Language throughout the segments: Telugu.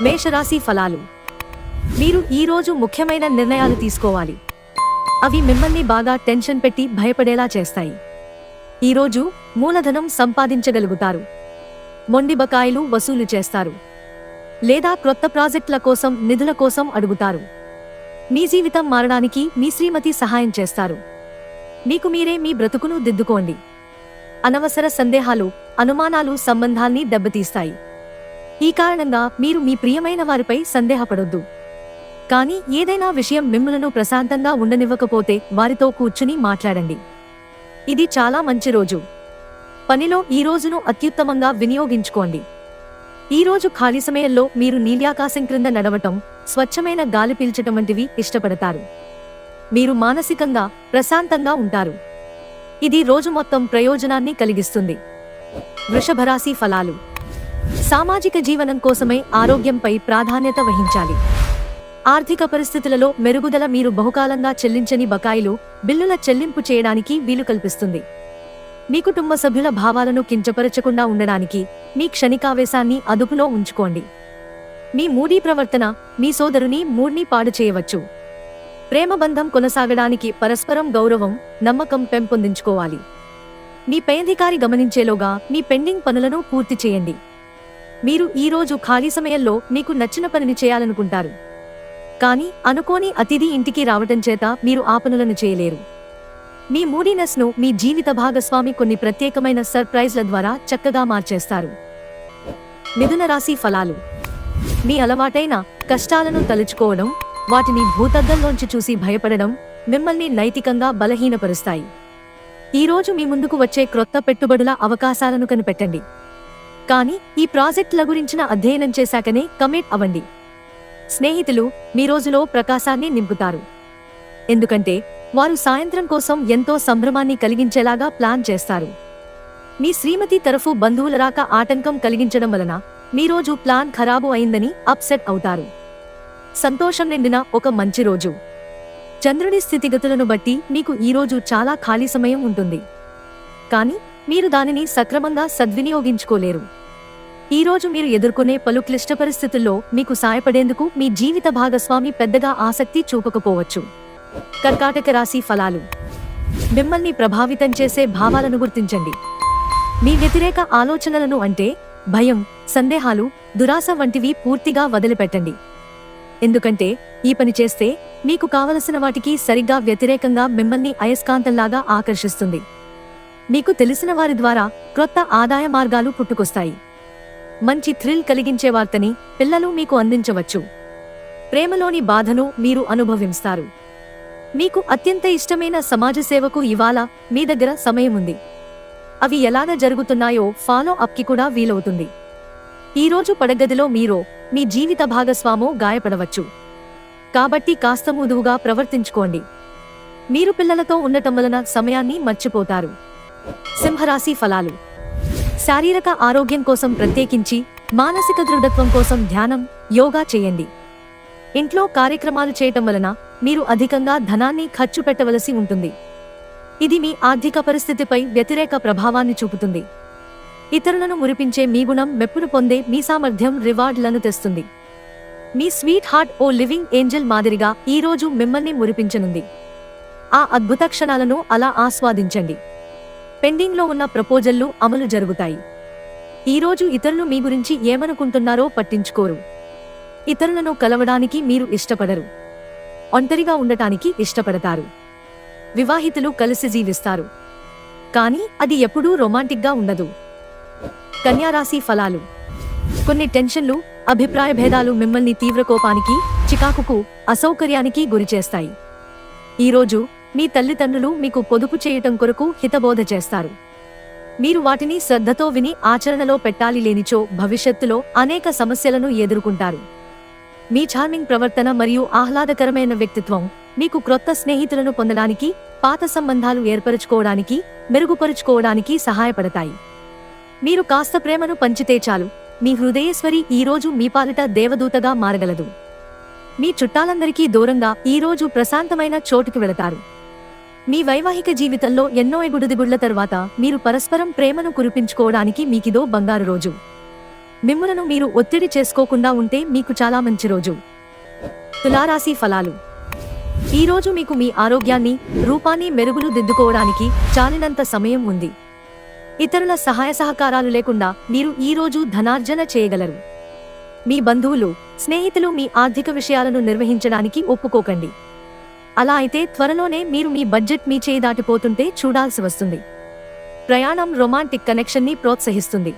మేషరాశి ఫలాలు. మీరు ఈ రోజు ముఖ్యమైన నిర్ణయాలు తీసుకోవాలి. అవి మిమ్మల్ని బాగా టెన్షన్ పెట్టి భయపడేలా చేస్తాయి. ఈరోజు మూలధనం సంపాదించగలుగుతారు. మొండి బకాయిలు వసూలు చేస్తారు. లేదా క్రొత్త ప్రాజెక్టుల కోసం నిధుల కోసం అడుగుతారు. మీ జీవితం మారడానికి మీ శ్రీమతి సహాయం చేస్తారు. మీకు మీరే మీ బ్రతుకును దిద్దుకోండి. అనవసర సందేహాలు, అనుమానాలు సంబంధాల్ని దెబ్బతీస్తాయి. ఈ కారణంగా మీరు మీ ప్రియమైన వారిపై సందేహపడొద్దు. కానీ ఏదైనా విషయం మిమ్మలను ప్రశాంతంగా ఉండనివ్వకపోతే వారితో కూర్చుని మాట్లాడండి. ఇది చాలా మంచి రోజు. పనిలో ఈ రోజును అత్యుత్తమంగా వినియోగించుకోండి. ఈ రోజు ఖాళీ సమయంలో మీరు నీళ్యాకాశం క్రింద నడవటం, స్వచ్ఛమైన గాలి పీల్చటం వంటివి ఇష్టపడతారు. మీరు మానసికంగా ప్రశాంతంగా ఉంటారు. ఇది రోజు మొత్తం ప్రయోజనాన్ని కలిగిస్తుంది. వృషభరాశి ఫలాలు. సామాజిక జీవనం కోసమై ఆరోగ్యంపై ప్రాధాన్యత వహించాలి. ఆర్థిక పరిస్థితులలో మెరుగుదల మీరు బహుకాలంగా చెల్లించని బకాయిలు, బిల్లుల చెల్లింపు చేయడానికి వీలు కల్పిస్తుంది. మీ కుటుంబ సభ్యుల భావాలను కించపరచకుండా ఉండడానికి మీ క్షణికావేశాన్ని అదుపులో ఉంచుకోండి. మీ మూడీ ప్రవర్తన మీ సోదరుని మూడ్ని పాడు చేయవచ్చు. ప్రేమబంధం కొనసాగడానికి పరస్పరం గౌరవం, నమ్మకం పెంపొందించుకోవాలి. మీ పై అధికారి గమనించేలోగా మీ పెండింగ్ పనులను పూర్తి చేయండి. మీరు ఈ రోజు ఖాళీ సమయంలో మీకు నచ్చిన పనిని చేయాలనుకుంటారు. కానీ అనుకోని అతిథి ఇంటికి రావటం చేత మీరు ఆ పనులను చేయలేరు. మీ మూడీనెస్ను మీ జీవిత భాగస్వామి కొన్ని ప్రత్యేకమైన సర్ప్రైజ్ల ద్వారా చక్కగా మార్చేస్తారు. మిథున రాశి ఫలాలు. మీ అలవాటైన కష్టాలను తలుచుకోవడం, వాటిని భూతద్దంలోంచి చూసి భయపడడం మిమ్మల్ని నైతికంగా బలహీనపరుస్తాయి. ఈరోజు మీ ముందుకు వచ్చే క్రొత్త పెట్టుబడుల అవకాశాలను కనిపెట్టండి. కానీ ఈ ప్రాజెక్టుల గురించిన అధ్యయనం చేశాకనే కమిట్ అవ్వండి. స్నేహితులు మీ రోజులో ప్రకాశాన్ని నింపుతారు. ఎందుకంటే వారు సాయంత్రం కోసం ఎంతో సంభ్రమాన్ని కలిగించేలాగా ప్లాన్ చేస్తారు. మీ శ్రీమతి తరఫు బంధువుల రాక ఆటంకం కలిగించడం వలన మీ రోజు ప్లాన్ ఖరాబు అయిందని అప్సెట్ అవుతారు. సంతోషం నిండిన ఒక మంచి రోజు. చంద్రుడి స్థితిగతులను బట్టి మీకు ఈరోజు చాలా ఖాళీ సమయం ఉంటుంది. కానీ మీరు దానిని సక్రమంగా సద్వినియోగించుకోలేరు. ఈరోజు మీరు ఎదుర్కొనే పలు క్లిష్ట పరిస్థితుల్లో మీకు సాయపడేందుకు మీ జీవిత భాగస్వామి పెద్దగా ఆసక్తి చూపకపోవచ్చు. కర్కాటక రాశి ఫలాలు. మిమ్మల్ని ప్రభావితం చేసే భావాలను గుర్తించండి. మీ వ్యతిరేక ఆలోచనలను అంటే భయం, సందేహాలు, దురాశ వంటివి పూర్తిగా వదిలిపెట్టండి. ఎందుకంటే ఈ పని చేస్తే మీకు కావలసిన వాటికి సరిగ్గా వ్యతిరేకంగా మిమ్మల్ని అయస్కాంతంలాగా ఆకర్షిస్తుంది. మీకు తెలిసిన వారి ద్వారా క్రొత్త ఆదాయ మార్గాలు పుట్టుకొస్తాయి. మంచి థ్రిల్ కలిగించే వార్తని పిల్లలు మీకు అందించవచ్చు. ప్రేమలోని బాధను మీరు అనుభవిస్తారు. మీకు అత్యంత ఇష్టమైన సమాజ సేవకు ఇవాళ మీ దగ్గర సమయం ఉంది. అవి ఎలాగ జరుగుతున్నాయో ఫాలో అప్కి కూడా వీలవుతుంది. ఈరోజు పడగదిలో మీరో మీ జీవిత భాగస్వామో గాయపడవచ్చు. కాబట్టి కాస్త మృదువుగా ప్రవర్తించుకోండి. మీరు పిల్లలతో ఉండటం వలన సమయాన్ని మర్చిపోతారు. సింహరాశి ఫలాలు. శారీరక ఆరోగ్యం కోసం ప్రత్యేకించి మానసిక దృఢత్వం కోసం ధ్యానం, యోగా చేయండి. ఇంట్లో కార్యక్రమాలు చేయటం వలన మీరు అధికంగా ధనాన్ని ఖర్చు పెట్టవలసి ఉంటుంది. ఇది మీ ఆర్థిక పరిస్థితిపై వ్యతిరేక ప్రభావాన్ని చూపుతుంది. ఇతరులను మురిపించే మీ గుణం మెప్పును పొందే మీ సామర్థ్యం రివార్డులను తెస్తుంది. మీ స్వీట్ హార్ట్ ఓ లివింగ్ ఏంజెల్ మాదిరిగా ఈరోజు మిమ్మల్ని మురిపించనుంది. ఆ అద్భుత క్షణాలను అలా ఆస్వాదించండి. పెండింగ్లో ఉన్న ప్రపోజల్లు అమలు జరుగుతాయి. ఈరోజు ఇతరులు మీ గురించి ఏమనుకుంటున్నారో పట్టించుకోరు. ఇతరులను కలవడానికి మీరు ఇష్టపడరు. ఒంటరిగా ఉండటానికి ఇష్టపడతారు. వివాహితులు కలిసి జీవిస్తారు. కానీ అది ఎప్పుడూ రొమాంటిక్గా ఉండదు. కన్యారాశి ఫలాలు. కొన్ని టెన్షన్లు, అభిప్రాయ భేదాలు మిమ్మల్ని తీవ్ర కోపానికి, చికాకుకు, అసౌకర్యానికి గురిచేస్తాయి. ఈరోజు మీ తల్లిదండ్రులు మీకు పొదుపు చేయటం కొరకు హితబోధ చేస్తారు. మీరు వాటిని శ్రద్ధతో విని ఆచరణలో పెట్టాలి, లేనిచో భవిష్యత్తులో అనేక సమస్యలను ఎదుర్కొంటారు. మీ చార్మింగ్ ప్రవర్తన మరియు ఆహ్లాదకరమైన వ్యక్తిత్వం మీకు క్రొత్త స్నేహితులను పొందడానికి, పాత సంబంధాలు ఏర్పరచుకోవడానికి, మెరుగుపరుచుకోవడానికి సహాయపడతాయి. మీరు కాస్త ప్రేమను పంచితే చాలు, మీ హృదయేశ్వరి ఈరోజు మీ పాలిట దేవదూతగా మారగలదు. మీ చుట్టాలందరికీ దూరంగా ఈరోజు ప్రశాంతమైన చోటుకి వెళతారు. మీ వైవాహిక జీవితంలో ఎన్నో ఎగుడుదిగుళ్ల తర్వాత మీరు పరస్పరం ప్రేమను కురిపించుకోవడానికి మీకిదో బంగారు రోజు. మిమ్ములను మీరు ఒత్తిడి చేసుకోకుండా ఉంటే మీకు చాలా మంచి రోజు. తులారాశి ఫలాలు. ఈ రోజు మీకు మీ ఆరోగ్యాన్ని, రూపాన్ని మెరుగులు దిద్దుకోవడానికి చాలినంత సమయం ఉంది. ఇతరుల సహాయ సహకారాలు లేకుండా మీరు ఈ రోజు ధనార్జన చేయగలరు. మీ బంధువులు, స్నేహితులు మీ ఆర్థిక విషయాలను నిర్వహించడానికి ఒప్పుకోకండి. అలా అయితే త్వరలోనే మీరు మీ బడ్జెట్ మీ చేయి దాటిపోతుంటే చూడాల్సి వస్తుంది. ప్రయాణం రొమాంటిక్ కనెక్షన్ని ప్రోత్సహిస్తుంది.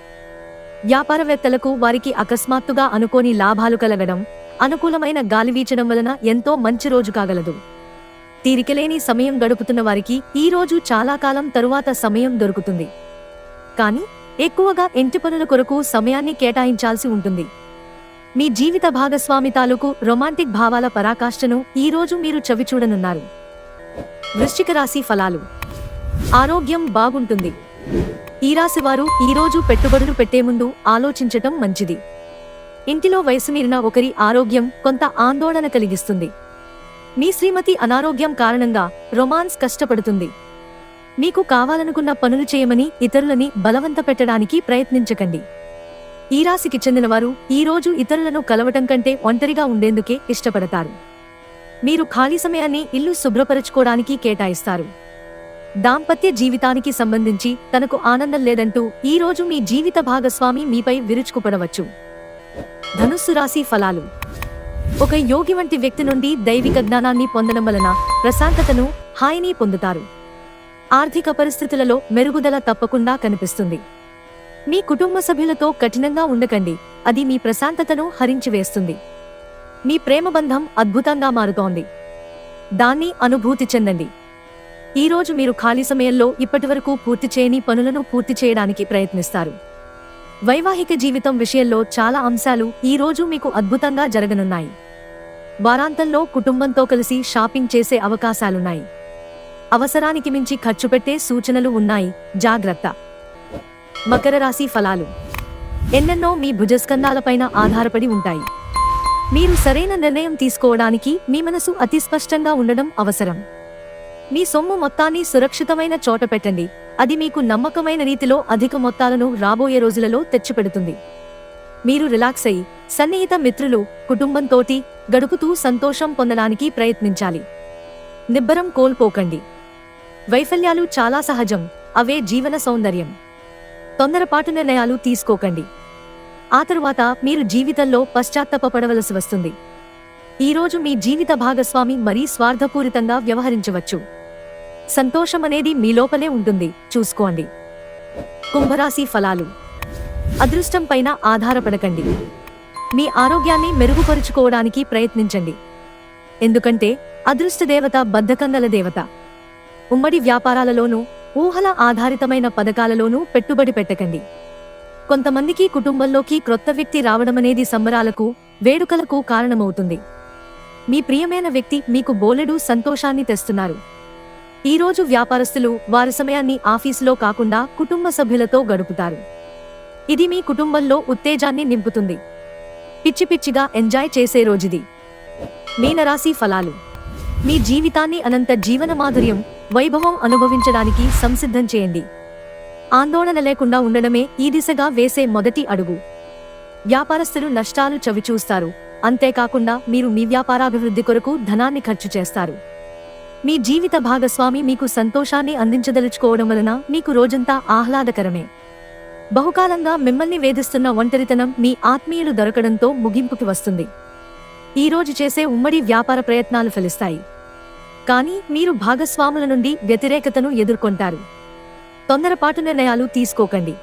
వ్యాపారవేత్తలకు వారికి అకస్మాత్తుగా అనుకోని లాభాలు కలగడం, అనుకూలమైన గాలి వీచడం వలన ఎంతో మంచి రోజు కాగలదు. తీరికలేని సమయం గడుపుతున్న వారికి ఈ రోజు చాలా కాలం తరువాత సమయం దొరుకుతుంది. కానీ ఎక్కువగా ఇంటి పనుల కొరకు సమయాన్ని కేటాయించాల్సి ఉంటుంది. మీ జీవిత భాగస్వామి తాలూకు రొమాంటిక్ భావాల పరాకాష్ఠను ఈ రోజు మీరు చవిచూడనున్నారు. వృశ్చిక రాశి ఫలాలు. ఆరోగ్యం బాగుంటుంది. ఈ రాశి వారు ఈ రోజు పెట్టుబడులు పెట్టే ముందు ఆలోచించటం మంచిది. ఇంటిలో వయసు మీరిన ఒకరి ఆరోగ్యం కొంత ఆందోళన కలిగిస్తుంది. మీ శ్రీమతి అనారోగ్యం కారణంగా రొమాన్స్ కష్టపడుతుంది. మీకు కావాలనుకున్న పనులు చేయమని ఇతరులని బలవంత పెట్టడానికి ప్రయత్నించకండి. ఈ రాశికి చెందినవారు ఈ రోజు ఇతరులను కలవటం కంటే ఒంటరిగా ఉండేందుకే ఇష్టపడతారు. మీరు ఖాళీ సమయాన్ని ఇల్లు శుభ్రపరచుకోవడానికి కేటాయిస్తారు. దాంపత్య జీవితానికి సంబంధించి తనకు ఆనందం లేదంటూ ఈ రోజు మీ జీవిత భాగస్వామి మీపై విరుచుకుపడవచ్చు. ధనుస్సు రాశి ఫలాలు. ఒక యోగి వంటి వ్యక్తి నుండి దైవిక జ్ఞానాన్ని పొందడం వలన ప్రశాంతతను, హాయిని పొందుతారు. ఆర్థిక పరిస్థితులలో మెరుగుదల తప్పకుండా కనిపిస్తుంది. మీ కుటుంబ సభ్యులతో కఠినంగా ఉండకండి, అది మీ ప్రశాంతతను హరించివేస్తుంది. మీ ప్రేమ బంధం అద్భుతంగా మారుతోంది, దాన్ని అనుభూతి చెందండి. ఈ రోజు మీరు ఖాళీ సమయంలో ఇప్పటివరకు పూర్తి చేయని పనులను పూర్తి చేయడానికి ప్రయత్నిస్తారు. వైవాహిక జీవితం విషయంలో చాలా అంశాలు ఈ రోజు మీకు అద్భుతంగా జరగనున్నాయి. వారాంతంలో కుటుంబంతో కలిసి షాపింగ్ చేసే అవకాశాలున్నాయి. అవసరానికి మించి ఖర్చు పెట్టే సూచనలు ఉన్నాయి, జాగ్రత్త. మకర రాశి ఫలాలు. ఎన్నెన్నో మీ భుజస్కంధాలపైన ఆధారపడి ఉంటాయి. మీరు సరైన నిర్ణయం తీసుకోవడానికి మీ మనసు అతి స్పష్టంగా ఉండడం అవసరం. మీ సొమ్ము మొత్తాన్ని సురక్షితమైన చోట పెట్టండి, అది మీకు నమ్మకమైన రీతిలో అధిక మొత్తాలను రాబోయే రోజులలో తెచ్చిపెడుతుంది. మీరు రిలాక్స్ అయి సన్నిహిత మిత్రులు, కుటుంబంతోటి గడుపుతూ సంతోషం పొందడానికి ప్రయత్నించాలి. నిబ్బరం కోల్పోకండి. వైఫల్యాలు చాలా సహజం, అవే జీవన సౌందర్యం. తొందరపాటు నిర్ణయాలు తీసుకోకండి, ఆ తరువాత మీరు జీవితంలో పశ్చాత్తాపపడవలసి వస్తుంది. ఈ రోజు మీ జీవిత భాగస్వామి మరీ స్వార్థపూరితంగా వ్యవహరించవచ్చు. సంతోషం అనేది మీ లోపలే ఉంటుంది, చూసుకోండి. కుంభరాశి ఫలాలు. అదృష్టం పైన ఆధారపడకండి. మీ ఆరోగ్యాన్ని మెరుగుపరుచుకోవడానికి ప్రయత్నించండి, ఎందుకంటే అదృష్టదేవత బద్ధకంగల దేవత. ఉమ్మడి వ్యాపారాలలోనూ, ఊహల ఆధారితమైన పథకాలలోనూ పెట్టుబడి పెట్టకండి. కొంతమందికి కుటుంబంలోకి క్రొత్త వ్యక్తి రావడమనేది సంబరాలకు, వేడుకలకు కారణమవుతుంది. మీ ప్రియమైన వ్యక్తి మీకు బోలెడు సంతోషాన్ని తెస్తున్నారు. ఈ రోజు వ్యాపారస్తులు వారి సమయాన్ని ఆఫీసులో కాకుండా కుటుంబ సభ్యులతో గడుపుతారు. ఇది మీ కుటుంబంలో ఉత్తేజాన్ని నింపుతుంది. పిచ్చి పిచ్చిగా ఎంజాయ్ చేసే రోజుది. మీనరాశి ఫలాలు. మీ జీవితాన్ని అనంత జీవన మాధుర్యం, వైభవం అనుభవించడానికి సంసిద్ధం చేయండి. ఆందోళన లేకుండా ఉండడమే ఈ దిశగా వేసే మొదటి అడుగు. వ్యాపారస్తులు నష్టాలు చవిచూస్తారు, అంతేకాకుండా మీరు మీ వ్యాపారాభివృద్ధి కొరకు ధనాన్ని ఖర్చు చేస్తారు. మీ జీవిత భాగస్వామి మీకు సంతోషాన్ని అందించదలుచుకోవడం వలన మీకు రోజంతా ఆహ్లాదకరమే. బహుకాలంగా మిమ్మల్ని వేధిస్తున్న ఒంటరితనం మీ ఆత్మీయులు దొరకడంతో ముగింపుకి వస్తుంది. ఈ రోజు చేసే ఉమ్మడి వ్యాపార ప్రయత్నాలు ఫలిస్తాయి, కానీ మీరు భాగస్వాముల నుండి వ్యతిరేకతను ఎదుర్కొంటారు. తొందరపాటు నిర్ణయాలు తీసుకోకండి,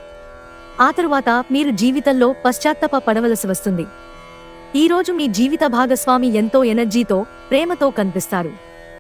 ఆ తరువాత మీరు జీవితంలో పశ్చాత్తాప పడవలసి వస్తుంది. ఈ రోజు మీ జీవిత భాగస్వామి ఎంతో ఎనర్జీతో, ప్రేమతో కనిపిస్తారు.